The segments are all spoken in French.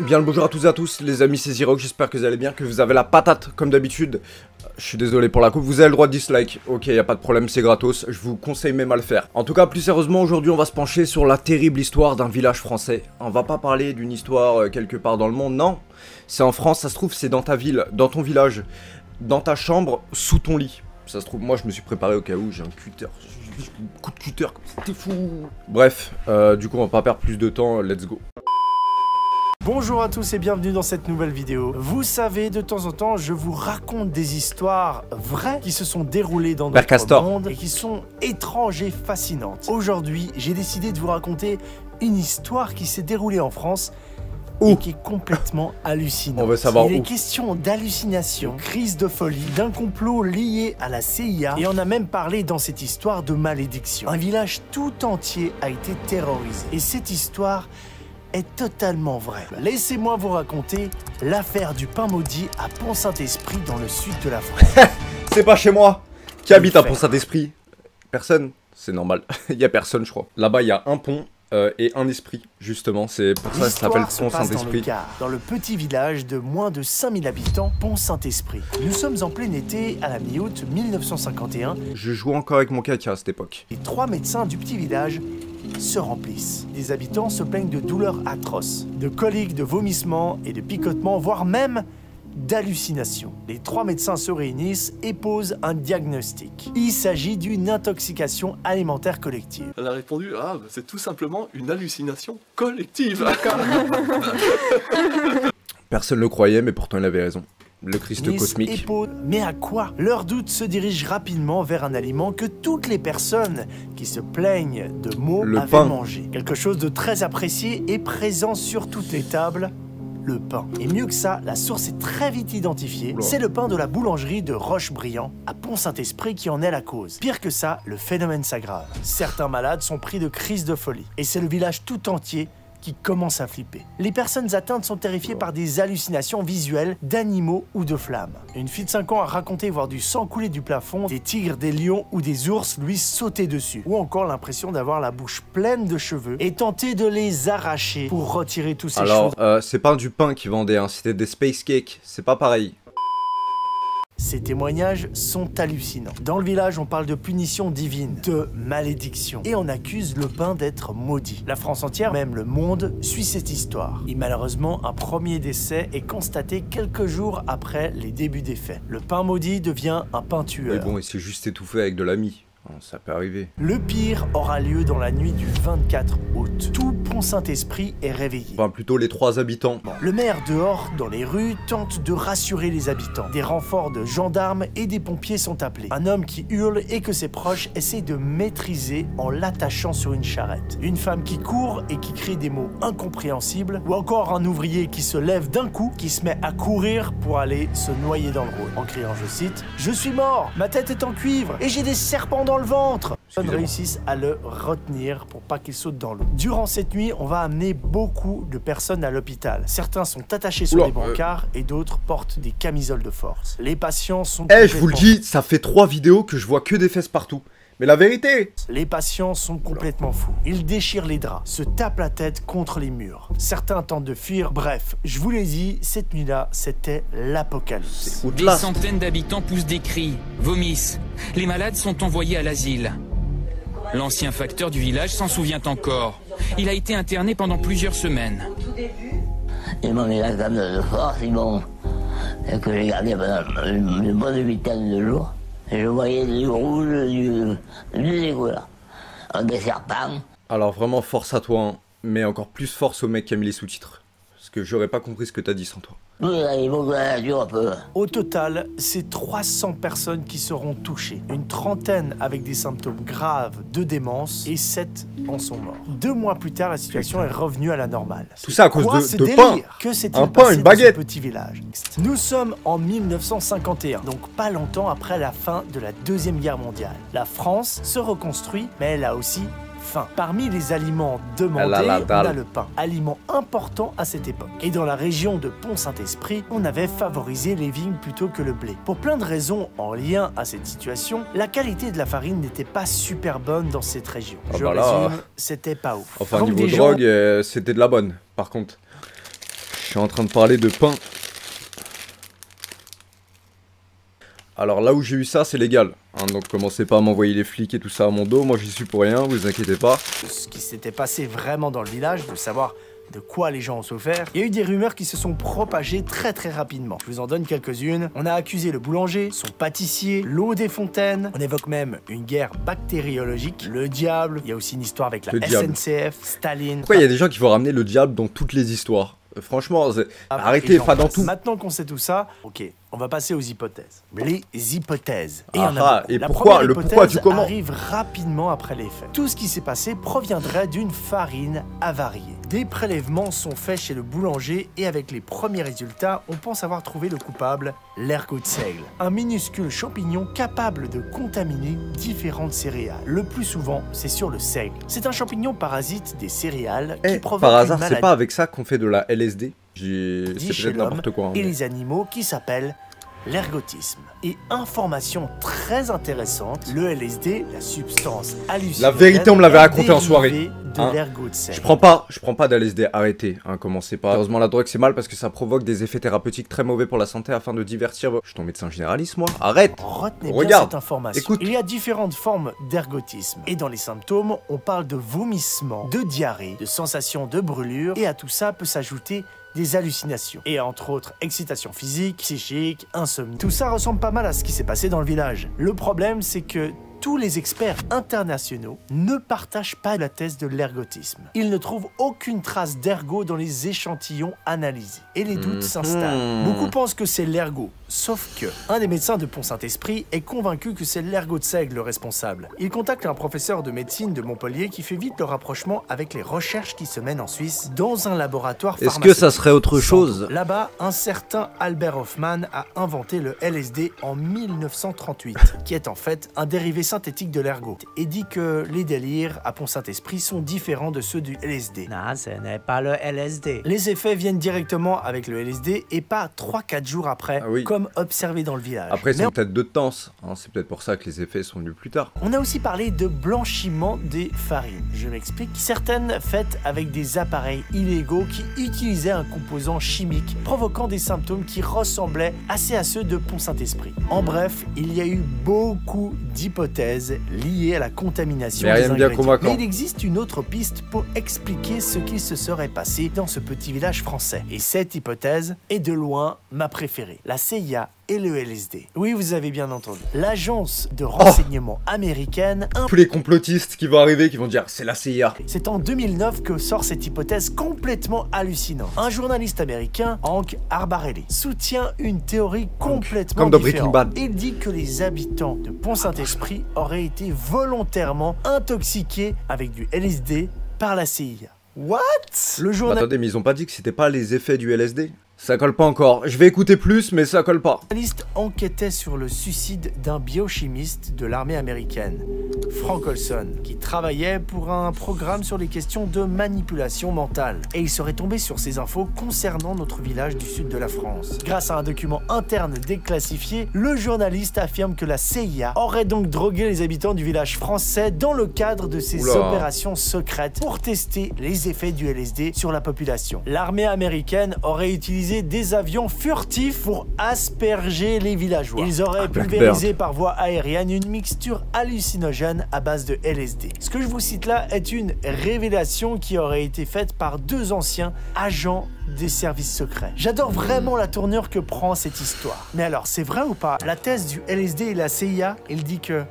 Bien le bonjour à toutes et à tous, les amis, c'est Zero, j'espère que vous allez bien, que vous avez la patate comme d'habitude. Je suis désolé pour la coupe, vous avez le droit de dislike, ok, y a pas de problème, c'est gratos, je vous conseille même à le faire. En tout cas, plus sérieusement, aujourd'hui on va se pencher sur la terrible histoire d'un village français. On va pas parler d'une histoire quelque part dans le monde, non. C'est en France, ça se trouve, c'est dans ta ville, dans ton village, dans ta chambre, sous ton lit. Ça se trouve, moi je me suis préparé au cas où, j'ai un cutter, coup de cutter, c'était fou. Bref, du coup on va pas perdre plus de temps, let's go. Bonjour à tous et bienvenue dans cette nouvelle vidéo. Vous savez, de temps en temps, je vous raconte des histoires vraies qui se sont déroulées dans notre monde et qui sont étranges et fascinantes. Aujourd'hui, j'ai décidé de vous raconter une histoire qui s'est déroulée en France et qui est complètement hallucinante. On veut savoir où. Il est question d'hallucination, crise de folie, d'un complot lié à la CIA et on a même parlé dans cette histoire de malédiction. Un village tout entier a été terrorisé et cette histoire est totalement vrai. Laissez-moi vous raconter l'affaire du pain maudit à Pont-Saint-Esprit dans le sud de la France. C'est pas chez moi. Qui habite à Pont-Saint-Esprit? Personne. C'est normal. Il y a personne, je crois. Là-bas, il y a un pont et un esprit, justement. C'est pour ça que ça s'appelle Pont-Saint-Esprit. Dans le petit village de moins de 5000 habitants, Pont-Saint-Esprit. Nous sommes en plein été, à la mi-août 1951. Je jouais encore avec mon caca à cette époque. Les 3 médecins du petit village se remplissent. Les habitants se plaignent de douleurs atroces, de coliques, de vomissements et de picotements, voire même d'hallucinations. Les 3 médecins se réunissent et posent un diagnostic. Il s'agit d'une intoxication alimentaire collective. Elle a répondu, ah, bah, c'est tout simplement une hallucination collective. Personne ne le croyait, mais pourtant il avait raison. Le Christ cosmique. Mais à quoi? Leur doute se dirige rapidement vers un aliment que toutes les personnes qui se plaignent de maux avaient mangé. Quelque chose de très apprécié et présent sur toutes les tables, le pain. Et mieux que ça, la source est très vite identifiée. C'est le pain de la boulangerie de Rochebriand à Pont-Saint-Esprit qui en est la cause. Pire que ça, le phénomène s'aggrave. Certains malades sont pris de crises de folie. Et c'est le village tout entier qui commence à flipper. Les personnes atteintes sont terrifiées par des hallucinations visuelles d'animaux ou de flammes. Une fille de 5 ans a raconté voir du sang couler du plafond, des tigres, des lions ou des ours lui sauter dessus. Ou encore l'impression d'avoir la bouche pleine de cheveux et tenter de les arracher pour retirer tous ces cheveux. Alors, c'est pas du pain qu'ils vendaient, hein, c'était des space cakes, c'est pas pareil. Ces témoignages sont hallucinants. Dans le village, on parle de punition divine, de malédiction, et on accuse le pain d'être maudit. La France entière, même le monde, suit cette histoire. Et malheureusement, un premier décès est constaté quelques jours après les débuts des faits. Le pain maudit devient un pain tueur. Mais bon, il s'est juste étouffé avec de la mie. Ça peut arriver. Le pire aura lieu dans la nuit du 24 août. Tout Pont-Saint-Esprit est réveillé. Enfin, plutôt les 3 habitants. Le maire, dehors, dans les rues, tente de rassurer les habitants. Des renforts de gendarmes et des pompiers sont appelés. Un homme qui hurle et que ses proches essaient de maîtriser en l'attachant sur une charrette. Une femme qui court et qui crie des mots incompréhensibles. Ou encore un ouvrier qui se lève d'un coup, qui se met à courir pour aller se noyer dans le Rhône. En criant, je cite, « Je suis mort, ma tête est en cuivre et j'ai des serpents dans le ventre !» Ils réussissent à le retenir pour pas qu'il saute dans l'eau. Durant cette nuit, on va amener beaucoup de personnes à l'hôpital. Certains sont attachés sur des brancards et d'autres portent des camisoles de force. Les patients sont... je vous le dis, ça fait 3 vidéos que je vois que des fesses partout. Mais la vérité! Les patients sont complètement fous. Ils déchirent les draps, se tapent la tête contre les murs. Certains tentent de fuir. Bref, je vous l'ai dit, cette nuit-là, c'était l'apocalypse. Des centaines d'habitants poussent des cris, vomissent. Les malades sont envoyés à l'asile. L'ancien facteur du village s'en souvient encore. Il a été interné pendant plusieurs semaines. Ils m'ont mis la table de force, ils m'ont... que j'ai gardé pendant une bonne huitaine de jours. Je voyais du rouge, du dégoût là, des serpents. Alors vraiment force à toi, hein. Mais encore plus force au mec qui a mis les sous-titres. Parce que j'aurais pas compris ce que t'as dit sans toi. Il faut que la nature un peu. Au total, c'est 300 personnes qui seront touchées. Une trentaine avec des symptômes graves de démence et 7 en sont morts. 2 mois plus tard, la situation est revenue à la normale. Tout ça à cause de pain. Que s'est-il un pain, passé une baguette. dans ce petit village? Nous sommes en 1951, donc pas longtemps après la fin de la Deuxième Guerre mondiale. La France se reconstruit, mais elle a aussi faim. Parmi les aliments demandés, on a le pain, aliment important à cette époque. Et dans la région de Pont-Saint-Esprit, on avait favorisé les vignes plutôt que le blé. Pour plein de raisons en lien à cette situation, la qualité de la farine n'était pas super bonne dans cette région. Je résume, c'était pas ouf. Enfin, niveau drogue, c'était de la bonne, par contre. suis en train de parler de pain. Alors là où j'ai eu ça, c'est légal. Hein, donc commencez pas à m'envoyer les flics et tout ça à mon dos. Moi j'y suis pour rien, vous inquiétez pas. Ce qui s'était passé vraiment dans le village, de savoir de quoi les gens ont souffert, il y a eu des rumeurs qui se sont propagées très rapidement. Je vous en donne quelques-unes. On a accusé le boulanger, son pâtissier, l'eau des fontaines. On évoque même une guerre bactériologique, le diable. Il y a aussi une histoire avec la SNCF, Staline. Pourquoi il y a des gens qui vont ramener le diable dans toutes les histoires? Franchement, arrêtez, pas dans tout. Maintenant qu'on sait tout ça, ok, on va passer aux hypothèses. Les hypothèses. Et pourquoi, le pourquoi du comment arrive rapidement après les faits. Tout ce qui s'est passé proviendrait d'une farine avariée. Des prélèvements sont faits chez le boulanger et avec les premiers résultats, on pense avoir trouvé le coupable, l'ergot de seigle. Un minuscule champignon capable de contaminer différentes céréales. Le plus souvent, c'est sur le seigle. C'est un champignon parasite des céréales qui provoque par hasard, une maladie. c'est pas avec ça qu'on fait de la LSD? C'est peut-être n'importe quoi. Hein, et les animaux qui s'appellent l'ergotisme. Et information très intéressante, le LSD, la substance hallucinogène, la vérité, on me l'avait raconté en soirée. De l'ergot de seigle. Je prends pas d'LSD, arrêtez, hein, commencez pas. Heureusement la drogue c'est mal parce que ça provoque des effets thérapeutiques très mauvais pour la santé afin de divertir. Je suis ton médecin généraliste moi. Arrête. Retenez bien cette information. Écoute. Il y a différentes formes d'ergotisme. Et dans les symptômes, on parle de vomissement, de diarrhée, de sensation de brûlure. Et à tout ça peut s'ajouter des hallucinations. Et entre autres, excitation physique, psychique, insomnie. Tout ça ressemble pas mal à ce qui s'est passé dans le village. Le problème, c'est que tous les experts internationaux ne partagent pas la thèse de l'ergotisme. Ils ne trouvent aucune trace d'ergot dans les échantillons analysés. Et les doutes s'installent. Beaucoup pensent que c'est l'ergot. Sauf que un des médecins de Pont-Saint-Esprit est convaincu que c'est l'ergot de seigle le responsable. Il contacte un professeur de médecine de Montpellier qui fait vite le rapprochement avec les recherches qui se mènent en Suisse dans un laboratoire pharmaceutique. Est-ce que ça serait autre chose? Là-bas, un certain Albert Hofmann a inventé le LSD en 1938, qui est en fait un dérivé synthétique de l'ergot, et dit que les délires à Pont-Saint-Esprit sont différents de ceux du LSD. Non, ce n'est pas le LSD. Les effets viennent directement avec le LSD et pas 3-4 jours après, comme observé dans le village. Après, c'est peut-être de temps, hein, c'est peut-être pour ça que les effets sont venus plus tard. On a aussi parlé de blanchiment des farines. Je m'explique. Certaines faites avec des appareils illégaux qui utilisaient un composant chimique, provoquant des symptômes qui ressemblaient assez à ceux de Pont-Saint-Esprit. En bref, il y a eu beaucoup d'hypothèses liées à la contamination des ingrédients. Mais il existe une autre piste pour expliquer ce qui se serait passé dans ce petit village français. Et cette hypothèse est de loin ma préférée. La CIA et le LSD. Oui, vous avez bien entendu. L'agence de renseignement américaine... Tous les complotistes qui vont arriver, qui vont dire c'est la CIA. C'est en 2009 que sort cette hypothèse complètement hallucinante. Un journaliste américain, Hank Arbarelli, soutient une théorie complètement différente. Il dit que les habitants de Pont-Saint-Esprit auraient été volontairement intoxiqués avec du LSD par la CIA. What? Le journaliste... Attendez, mais ils ont pas dit que c'était pas les effets du LSD? Ça colle pas encore. Je vais écouter plus, mais ça colle pas. Le journaliste enquêtait sur le suicide d'un biochimiste de l'armée américaine, Frank Olson, qui travaillait pour un programme sur les questions de manipulation mentale. Et il serait tombé sur ces infos concernant notre village du sud de la France. Grâce à un document interne déclassifié, le journaliste affirme que la CIA aurait donc drogué les habitants du village français dans le cadre de ses opérations secrètes pour tester les effets du LSD sur la population. L'armée américaine aurait utilisé des avions furtifs pour asperger les villageois. Ils auraient pulvérisé par voie aérienne une mixture hallucinogène à base de LSD. Ce que je vous cite là est une révélation qui aurait été faite par 2 anciens agents des services secrets. J'adore vraiment la tournure que prend cette histoire. Mais alors, c'est vrai ou pas? La thèse du LSD et la CIA, il dit que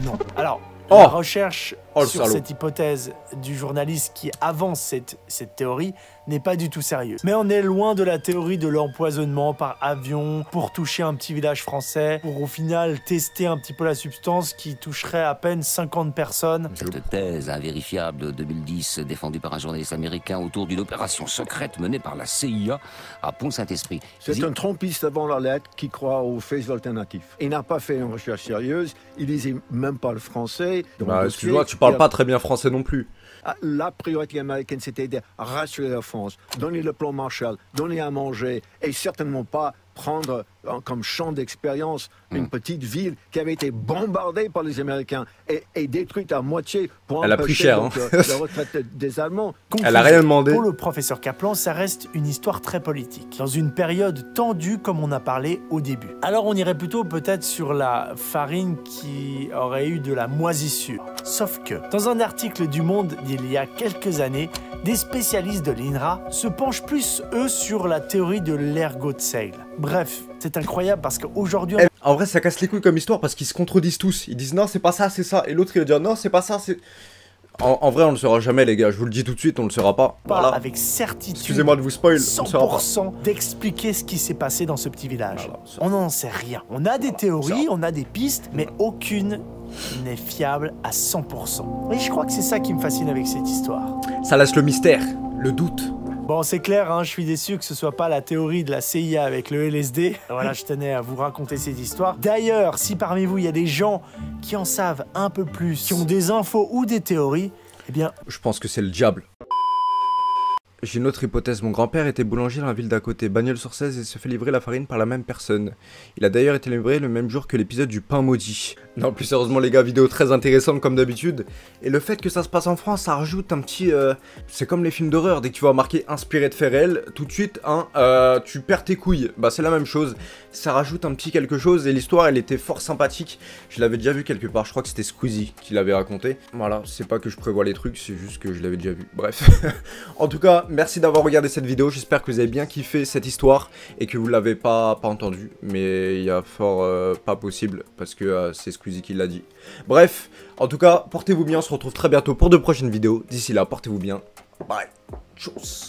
non. Alors, la recherche sur cette hypothèse du journaliste qui avance cette théorie n'est pas du tout sérieuse. Mais on est loin de la théorie de l'empoisonnement par avion pour toucher un petit village français, pour au final tester un petit peu la substance qui toucherait à peine 50 personnes. Cette thèse invérifiable de 2010 défendue par un journaliste américain autour d'une opération secrète menée par la CIA à Pont-Saint-Esprit. C'est un trompiste avant la lettre qui croit aux faits alternatifs. Il n'a pas fait une recherche sérieuse, il lisait même pas le français. Excuse-moi, tu parles pas très bien français non plus. La priorité américaine, c'était de rassurer la France, donner le plan Marshall, donner à manger et certainement pas prendre comme champ d'expérience une petite ville qui avait été bombardée par les Américains et détruite à moitié pour elle a pris cher, hein. La retraite des Allemands. Elle a rien demandé. Pour le professeur Kaplan, ça reste une histoire très politique, dans une période tendue comme on a parlé au début. Alors on irait plutôt peut-être sur la farine qui aurait eu de la moisissure. Sauf que, dans un article du Monde d'il y a quelques années, des spécialistes de l'INRA se penchent plus, eux, sur la théorie de l'ergot de sale. Bref, c'est incroyable parce qu'aujourd'hui... En vrai, ça casse les couilles comme histoire parce qu'ils se contredisent tous. Ils disent non, c'est pas ça, c'est ça. Et l'autre, il va dire non, c'est pas ça, c'est... En vrai, on le saura jamais, les gars. Je vous le dis tout de suite, on le saura pas. Voilà. Avec certitude, excusez-moi de vous spoil, on le saura pas. 100% d'expliquer ce qui s'est passé dans ce petit village. Voilà, on n'en sait rien. On a des théories, on a des pistes, mais aucune n'est fiable à 100%. Et je crois que c'est ça qui me fascine avec cette histoire. Ça laisse le mystère, le doute. Bon, c'est clair, hein, je suis déçu que ce soit pas la théorie de la CIA avec le LSD. Voilà, je tenais à vous raconter cette histoire. D'ailleurs, si parmi vous, il y a des gens qui en savent un peu plus, qui ont des infos ou des théories, eh bien... Je pense que c'est le diable. J'ai une autre hypothèse, mon grand-père était boulanger dans la ville d'à côté, Bagnols-sur-Cèze, et se fait livrer la farine par la même personne. Il a d'ailleurs été livré le même jour que l'épisode du pain maudit. Non, plus sérieusement les gars, vidéo très intéressante comme d'habitude. Et le fait que ça se passe en France, ça rajoute un petit... C'est comme les films d'horreur, dès que tu vois marqué inspiré de faits réels, tout de suite, hein, tu perds tes couilles. Bah c'est la même chose, ça rajoute un petit quelque chose, et l'histoire elle était fort sympathique. Je l'avais déjà vu quelque part, je crois que c'était Squeezie qui l'avait raconté. Voilà, c'est pas que je prévois les trucs, c'est juste que je l'avais déjà vu. Bref. En tout cas, merci d'avoir regardé cette vidéo, j'espère que vous avez bien kiffé cette histoire et que vous l'avez pas entendu, mais il y a fort pas possible parce que c'est Squeezie qui l'a dit. Bref, en tout cas, portez-vous bien, on se retrouve très bientôt pour de prochaines vidéos. D'ici là, portez-vous bien. Bye. Tchuss.